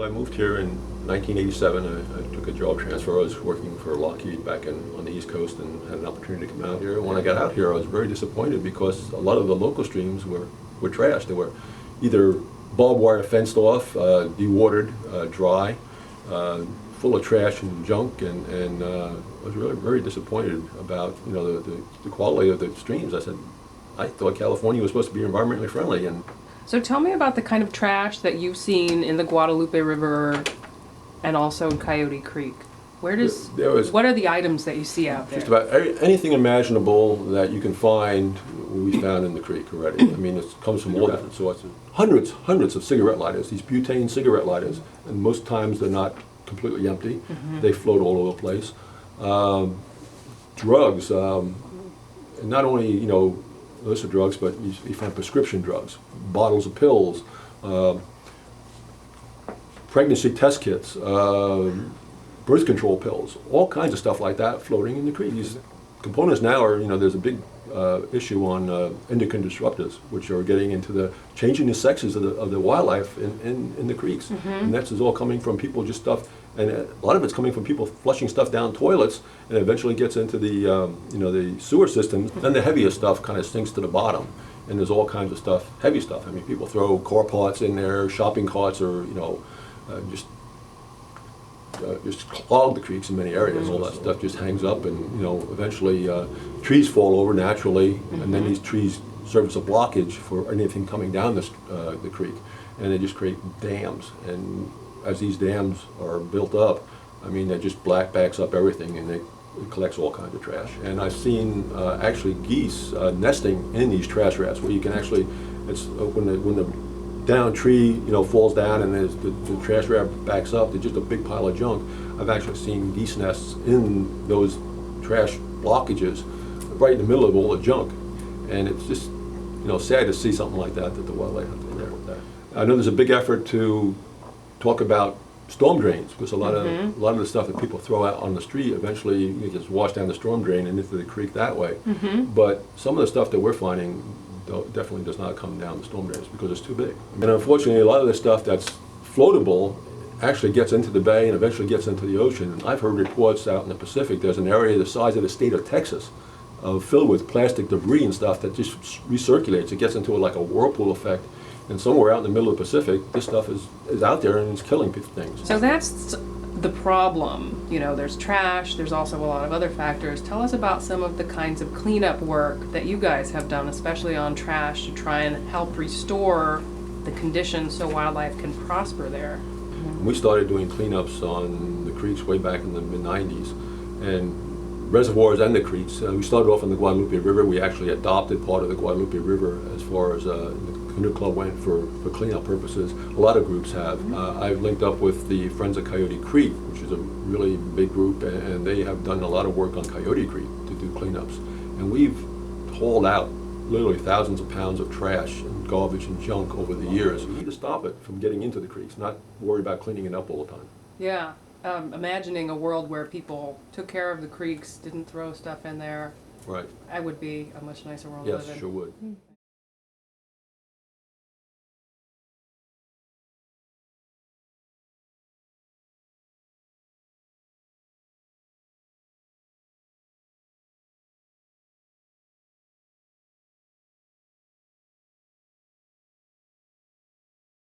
I moved here in 1987. I took a job transfer. I was working for Lockheed back on the East Coast and had an opportunity to come out here. When I got out here, I was very disappointed because a lot of the local streams were trashed. They were either barbed wire fenced off, dewatered, dry, full of trash and junk, and I was really very disappointed about the quality of the streams. I said, I thought California was supposed to be environmentally friendly, and So tell me about the kind of trash that you've seen in the Guadalupe River and also in Coyote Creek. What are the items that you see out there? just about anything imaginable that you can find, we found in the creek already. I mean, it comes from all different sources. Hundreds of cigarette lighters, these butane cigarette lighters, and most times they're not completely empty. They float all over the place. Drugs, and not only, illicit drugs, but you find prescription drugs, bottles of pills, pregnancy test kits, birth control pills, all kinds of stuff like that floating in the creek. These components now are, there's a big issue on endocrine disruptors, which are getting into the changing the sexes of the wildlife in the creeks. And that's all coming from people just stuff, and a lot of it's coming from people flushing stuff down toilets, and eventually gets into the the sewer system. Then the heaviest stuff kind of sinks to the bottom, and there's all kinds of stuff, heavy stuff. I mean, people throw car parts in there, shopping carts, or just clog the creeks in many areas. All that stuff just hangs up, and eventually trees fall over naturally, and then these trees serve as a blockage for anything coming down the creek, and they just create dams. And as these dams are built up, I mean, that just backs up everything, and it collects all kinds of trash. And I've seen actually geese nesting in these trash rats, where you can actually, it's when the down tree falls down and the trash rat backs up, there's just a big pile of junk. I've actually seen geese nests in those trash blockages right in the middle of all the junk, and it's just sad to see something like that the wildlife have to deal with that. I know there's a big effort to talk about storm drains, because a lot of the stuff that people throw out on the street eventually gets washed down the storm drain and into the creek that way. But some of the stuff that we're finding definitely does not come down the storm drains because it's too big. And unfortunately, a lot of the stuff that's floatable actually gets into the bay and eventually gets into the ocean. And I've heard reports out in the Pacific, there's an area the size of the state of Texas filled with plastic debris and stuff that just recirculates. It gets into like a whirlpool effect. And somewhere out in the middle of the Pacific, this stuff is out there and it's killing things. So that's the problem. There's trash, there's also a lot of other factors. Tell us about some of the kinds of cleanup work that you guys have done, especially on trash, to try and help restore the conditions so wildlife can prosper there. We started doing cleanups on the creeks way back in the mid-90s, and reservoirs and the creeks. We started off on the Guadalupe River. We actually adopted part of the Guadalupe River as far as the Canoe Club went for cleanup purposes. A lot of groups have. I've linked up with the Friends of Coyote Creek, which is a really big group, and they have done a lot of work on Coyote Creek to do cleanups. And we've hauled out literally thousands of pounds of trash and garbage and junk over the years. We need to stop it from getting into the creeks, not worry about cleaning it up all the time. Yeah, imagining a world where people took care of the creeks, didn't throw stuff in there. Right. That would be a much nicer world to live in. Yes, sure would.